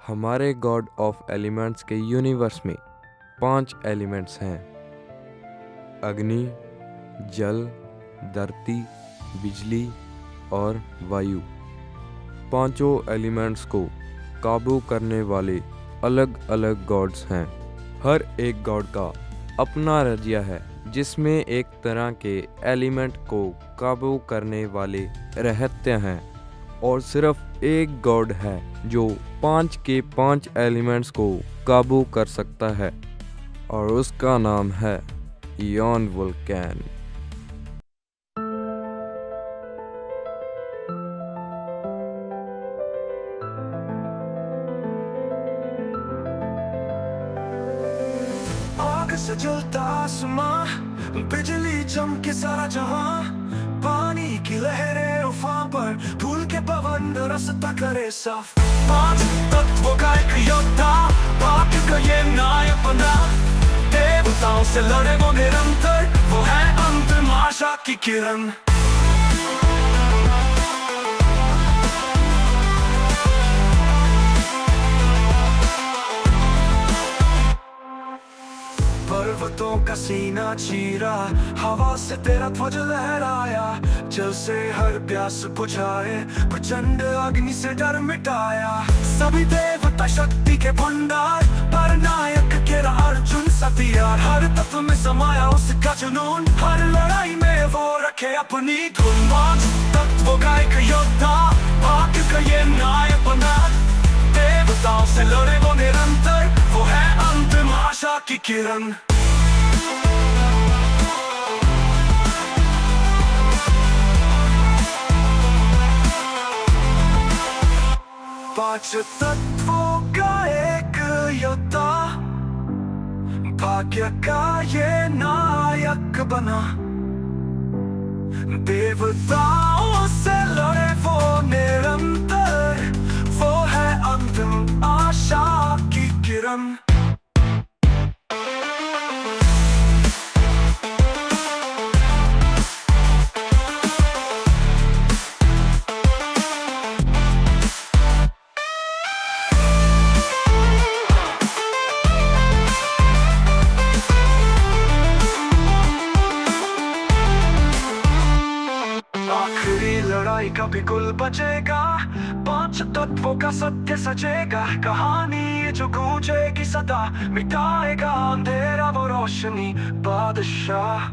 हमारे God of elements के universe में 5 एलिमेंट्स हैं। अग्नि, जल, धरती, बिजली और वायु। पांचों एलिमेंट्स को काबू करने वाले अलग अलग गॉड्स हैं। हर एक गॉड का अपना रजिया है जिसमें एक तरह के एलिमेंट को काबू करने वाले रहते हैं, और सिर्फ एक गॉड है जो 5 के 5 एलिमेंट्स को काबू कर सकता है, और उसका नाम है इयॉन वुल्कैन। आग से जलता आसमां, बिजली चमके सारा जहां, पानी की लहरें उफान पर, भूल के पवन रास्ता करे साफ। 5 तत्वों का एक योद्धा, पाप का ये नायक बना, देवताओं से लड़े वो निरंतर, वो है अंतिम आशा की किरण। पर्वतों का सीना चीरा, हवा से तेरा ध्वज लहराया, जल से हर प्यास बुझाए, प्रचंड अग्नि से डर मिटाया। सभी देवता शक्ति के भंडार, पर नायक केरा अर्जुन सतियार, हर तत्व में समाया उसका जुनून, हर लड़ाई में वो रखे अपनी धुन। 5 तत्वों का एक योद्धा, भाग्य का ये नायक बना, देवताओं से लड़े वो निरंतर, वो है अंतिम आशा की किरण। पांच तत्वों का एक योद्धा, भाग्य का ये नायक बना, देवताओं से लड़े वो निरंतर, वो है अंतिम आशा की किरण। आखिरी लड़ाई का भी गुल बचेगा, 5 तत्वों का सत्य सजेगा, कहानी ये जो गूंजेगी सदा, मिटाएगा अंधेरा वो रोशनी बादशाह।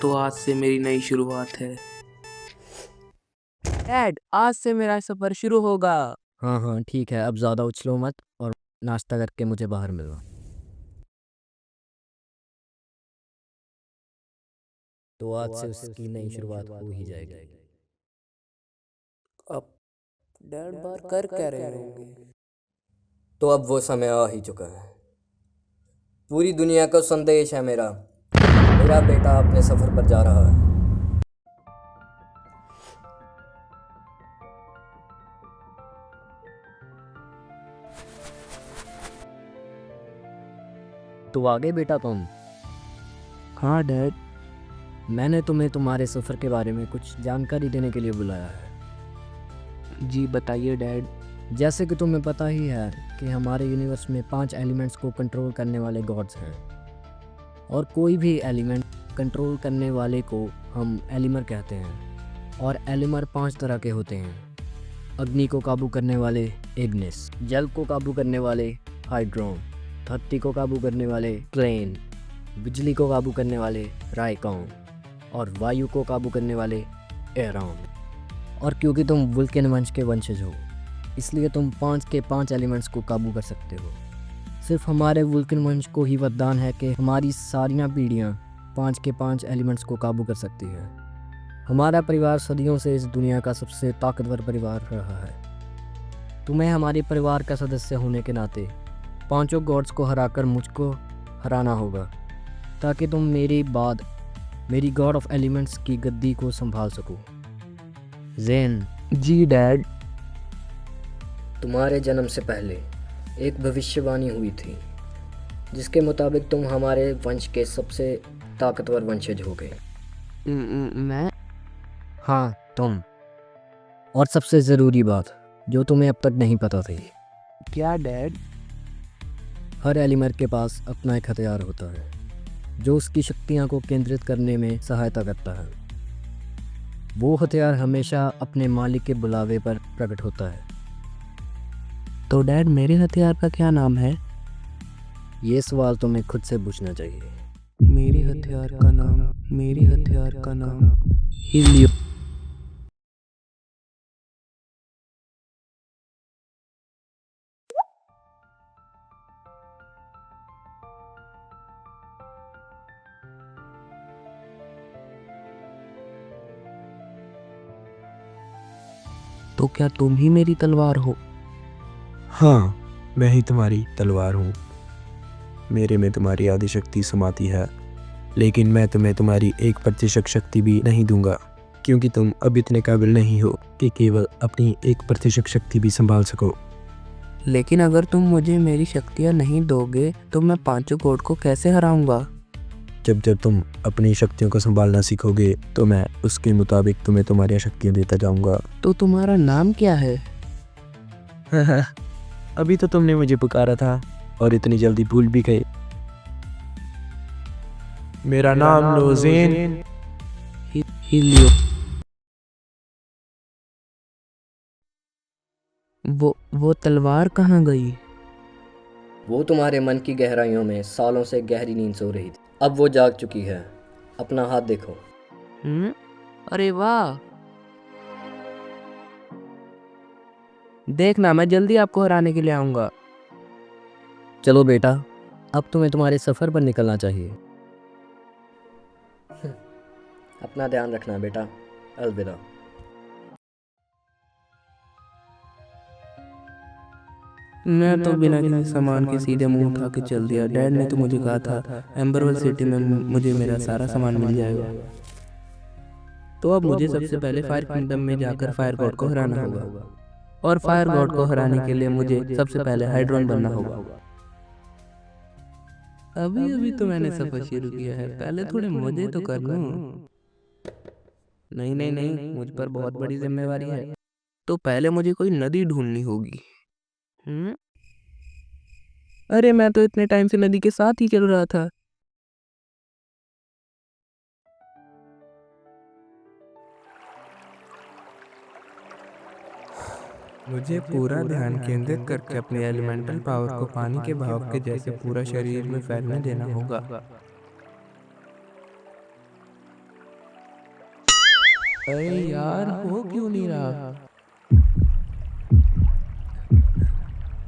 तो आज से मेरी नई शुरुआत है। डैड, आज से मेरा सफर शुरू होगा। हाँ हाँ ठीक है, अब ज़्यादा उछलो मत और नाश्ता करके मुझे बाहर मिलो। तो आज से उसकी नई शुरुआत हो ही जाएगी। अब डैड बार कर क्या रहे होंगे? तो अब वो समय आ ही चुका है। पूरी दुनिया को संदेश है मेरा बेटा अपने सफर पर जा रहा है। तो आगे बेटा तुम। हाँ डैड। मैंने तुम्हें तुम्हारे सफ़र के बारे में कुछ जानकारी देने के लिए बुलाया है। जी बताइए डैड। जैसे कि तुम्हें पता ही है कि हमारे यूनिवर्स में 5 एलिमेंट्स को कंट्रोल करने वाले गॉड्स हैं, और कोई भी एलिमेंट कंट्रोल करने वाले को हम एलिमर कहते हैं। और एलिमर 5 तरह के होते हैं। अग्नि को काबू करने वाले इग्निस, जल को काबू करने वाले हाइड्रोन, धरती को काबू करने वाले प्लेन, बिजली को काबू करने वाले राइकॉन, और वायु को काबू करने वाले एरॉन। और क्योंकि तुम वुल्कन वंश के वंशज हो, इसलिए तुम 5 के 5 एलिमेंट्स को काबू कर सकते हो। सिर्फ हमारे वुल्कन वंश को ही वरदान है कि हमारी सारियां पीढ़ियां 5 के 5 एलिमेंट्स को काबू कर सकती है। हमारा परिवार सदियों से इस दुनिया का सबसे ताकतवर परिवार रहा है। तुम्हें हमारे परिवार का सदस्य होने के नाते 5 गॉड्स को हराकर मुझको हराना होगा, ताकि तुम मेरे बाद मेरी गॉड ऑफ एलिमेंट्स की गद्दी को संभाल सको। ज़ेन। जी डैड। तुम्हारे जन्म से पहले एक भविष्यवाणी हुई थी, जिसके मुताबिक तुम हमारे वंश के सबसे ताकतवर वंशज हो गए। मैं हाँ, तुम। और सबसे ज़रूरी बात जो तुम्हें अब तक नहीं पता थी, क्या डैड? हर एलिमर के पास अपना एक हथियार होता है जो उसकी शक्तियाँ को केंद्रित करने में सहायता करता है। वो हथियार हमेशा अपने मालिक के बुलावे पर प्रकट होता है। तो डैड मेरे हथियार का क्या नाम है? ये सवाल तुम्हें खुद से पूछना चाहिए। मेरे हथियार का नाम हीलियो। तो क्या तुम ही मेरी तलवार हो? हाँ, मैं ही तुम्हारी तलवार हूँ। मेरे में तुम्हारी आदि शक्ति समाती है, लेकिन मैं तुम्हें तुम्हारी 1% शक्ति भी नहीं दूंगा, क्योंकि तुम अब इतने काबिल नहीं हो कि केवल अपनी 1% शक्ति भी संभाल सको। लेकिन अगर तुम मुझे मेरी शक्तियाँ नहीं दोगे तो मैं पांचों गोड को कैसे हराऊंगा? जब जब तुम अपनी शक्तियों को संभालना सीखोगे तो मैं उसके मुताबिक तुम्हें तुम्हारी शक्तियाँ देता जाऊंगा। तो तुम्हारा नाम क्या है? अभी तो तुमने मुझे पुकारा था और इतनी जल्दी भूल भी गए। मेरा नाम लोजेन। हीलियो। वो तलवार कहाँ गई? वो तुम्हारे मन की गहराइयों में सालों से गहरी नींद सो रही थी। अब वो जाग चुकी है। अपना हाथ देखो। अरे वाह! देखना, मैं जल्दी आपको हराने के लिए आऊंगा। चलो बेटा, अब तुम्हें तुम्हारे सफ़र पर निकलना चाहिए। अपना ध्यान रखना बेटा। अलविदा। मैं तो बिना किसी सामान के सीधे मुंह उठा के चल दिया। डैड ने तो मुझे कहा था एम्बरवेल सिटी में मुझे मेरा सारा सामान मिल जाएगा। तो अब मुझे सबसे पहले फायर किंगडम में जाकर फायर गॉड को हराना होगा, और फायर गॉड को हराने के लिए मुझे सबसे पहले हाइड्रोन बनना होगा। अभी अभी तो मैंने सफर शुरू किया है, पहले थोड़े मजे तो कर लूं। नहीं नहीं नहीं, मुझ पर बहुत बड़ी जिम्मेवारी है। तो पहले मुझे कोई नदी ढूंढनी होगी। अरे मैं तो इतने टाइम से नदी के साथ ही चल रहा था। मुझे पूरा ध्यान केंद्रित करके अपनी एलिमेंटल पावर को पानी के बहाव के जैसे पूरा शरीर में फैलने देना होगा। अरे यार, हो क्यों नहीं रहा?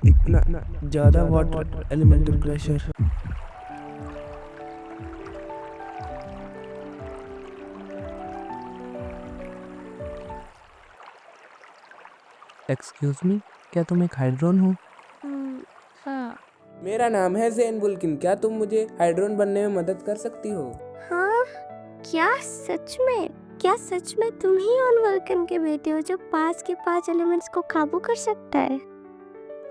इतना ज्यादा water elemental pressure. Excuse me, क्या तुम एक हाइड्रोन हो? हाँ। मेरा नाम है ज़ेन बुल्किन। क्या तुम मुझे हाइड्रोन बनने में मदद कर सकती हो? हाँ, क्या सच में? क्या सच में तुम ही ऑन वल्कन के बेटे हो जो पास के 5 एलिमेंट्स को काबू कर सकता है?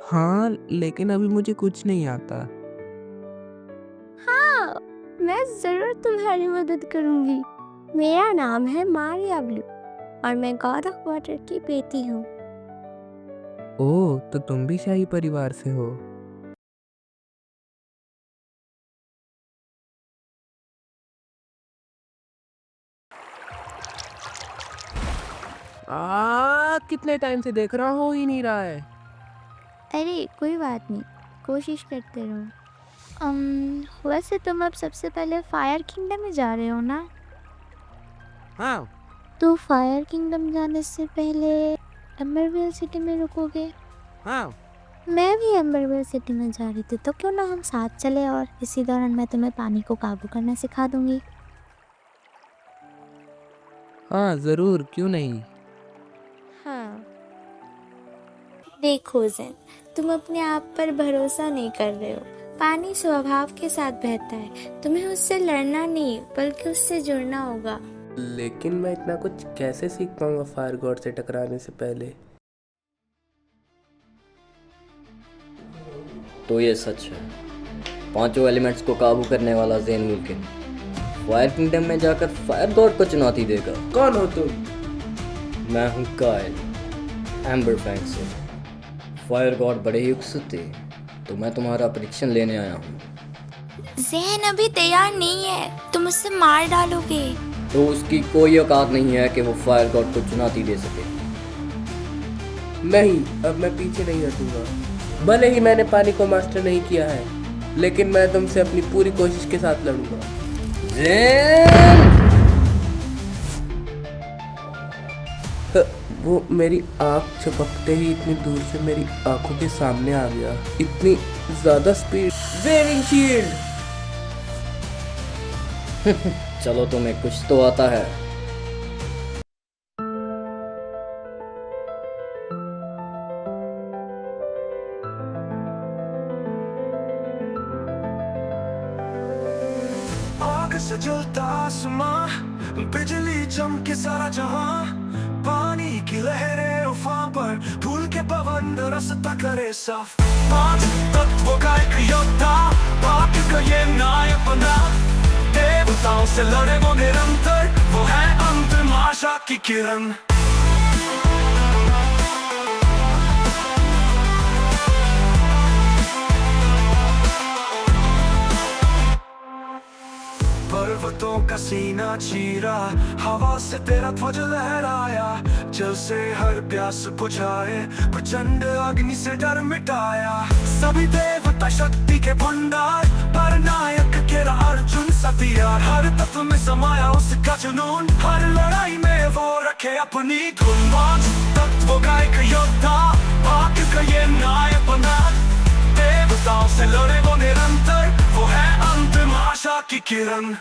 हाँ, लेकिन अभी मुझे कुछ नहीं आता। हाँ, मैं जरूर तुम्हारी मदद करूंगी। मेरा नाम है मारिया ब्लू और मैं गॉड ऑफ वाटर की बेटी हूँ। ओह, तो तुम भी शाही परिवार से हो। कितने टाइम से देख रहा हूँ, हो ही नहीं रहा है। अरे कोई बात नहीं, कोशिश करते रहो। वैसे तुम अब सबसे पहले फायर किंगडम में जा रहे हो ना? हाँ। तो फायर किंगडम जाने से पहले एम्बरवेल सिटी में रुकोगे? हाँ। मैं भी एम्बरवेल सिटी में जा रही थी, तो क्यों ना हम साथ चले और इसी दौरान मैं तुम्हें पानी को काबू करना सिखा दूंगी। हाँ जरूर, क्यों नहीं। हाँ। देखो ज़ेन, तुम अपने आप पर भरोसा नहीं कर रहे हो। पानी स्वभाव के साथ बहता है, तुम्हें उससे लड़ना नहीं बल्कि उससे जुड़ना होगा। लेकिन मैं इतना कुछ कैसे सीख पाऊंगा फायर गॉड से टकराने से पहले? तो ये सच है, 5 एलिमेंट्स को काबू करने वाला ज़ेन बुल्किन फायर किंगडम में जाकर फायर गॉड को चुनौती देगा। कौन हो तुम? मैं हूँ कायल, एम्बर फैंग से। फायर गॉड बड़े ही उत्सुक थे, तो मैं तुम्हारा परीक्षण लेने आया हूँ। ज़ेन अभी तैयार नहीं है, तुम उसे मार डालोगे। तो उसकी कोई औकात नहीं है कि वो फायर गॉड को चुनौती दे सके। नहीं, अब मैं पीछे नहीं हटूंगा। भले ही मैंने पानी को मास्टर नहीं किया है, लेकिन मैं तुमसे अपनी पूरी कोशिश के साथ लड़ूंगा। वो मेरी आँख झपकते ही इतनी दूर से मेरी आंखों के सामने आ गया। इतनी ज्यादा स्पीड। Waving shield. चलो तुम्हें कुछ तो आता है। आग से जलता आसमां, बिजली चमके सारा जहां, पानी की लहरें उफान पर, धूल के पवन रास्ता करे साफ। पांच तत्वों का एक योद्धा, पाप का ये नायक बना, देवताओं से लड़े वो निरंतर, वो है अंतिम आशा की किरण। पर्वतों का सीना चीरा, हवा से तेरा ध्वज लहराया, जल से हर प्यास बुझाए, प्रचंड अग्नि से डर मिटाया। सभी देवता शक्ति के भंडार, पर नायक केरा अर्जुन सतियार, हर तत्व में समाया उसका जुनून, हर लड़ाई में वो रखे अपनी धुन। पांच तत्वों का एक योद्धा, भाग्य का ये नायक बना, देवताओं से लड़े वो निरंतर, वो है अंतिम आशा की किरण।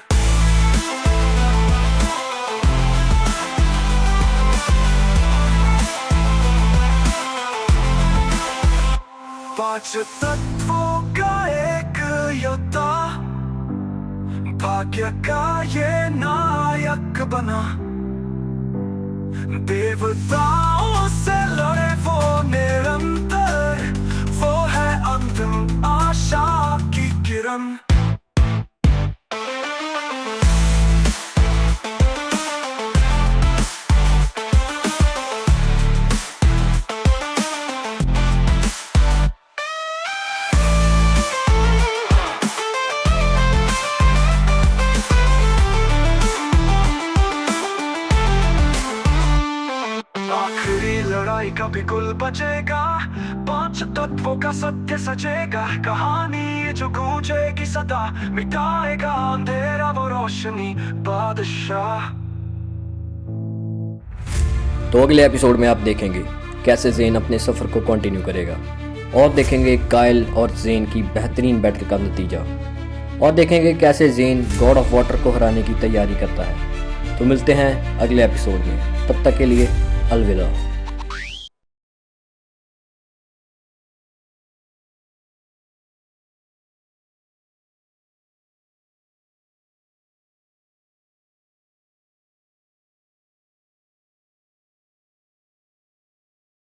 पांच तत्वों का एक योद्धा, भाग्य का ये नायक बना, देवताओं से लड़े वो निरंतर, वो है अंतिम आशा की किरण। आखिरी लड़ाई का भी गुल बचेगा, पांच तत्वों का सत्य सजेगा, कहानी ये जो गूंजेगी सदा, मिटाएगा अंधेरा वो रोशनी बादशाह। तो अगले एपिसोड में आप देखेंगे कैसे ज़ेन अपने सफ़र को कंटिन्यू करेगा, और देखेंगे कायल और ज़ेन की बेहतरीन बैटल का नतीजा, और देखेंगे कैसे ज़ेन गॉड ऑफ वाटर को हराने की तैयारी करता है। तो मिलते हैं अगले एपिसोड में, तब तक के लिए अलविदा।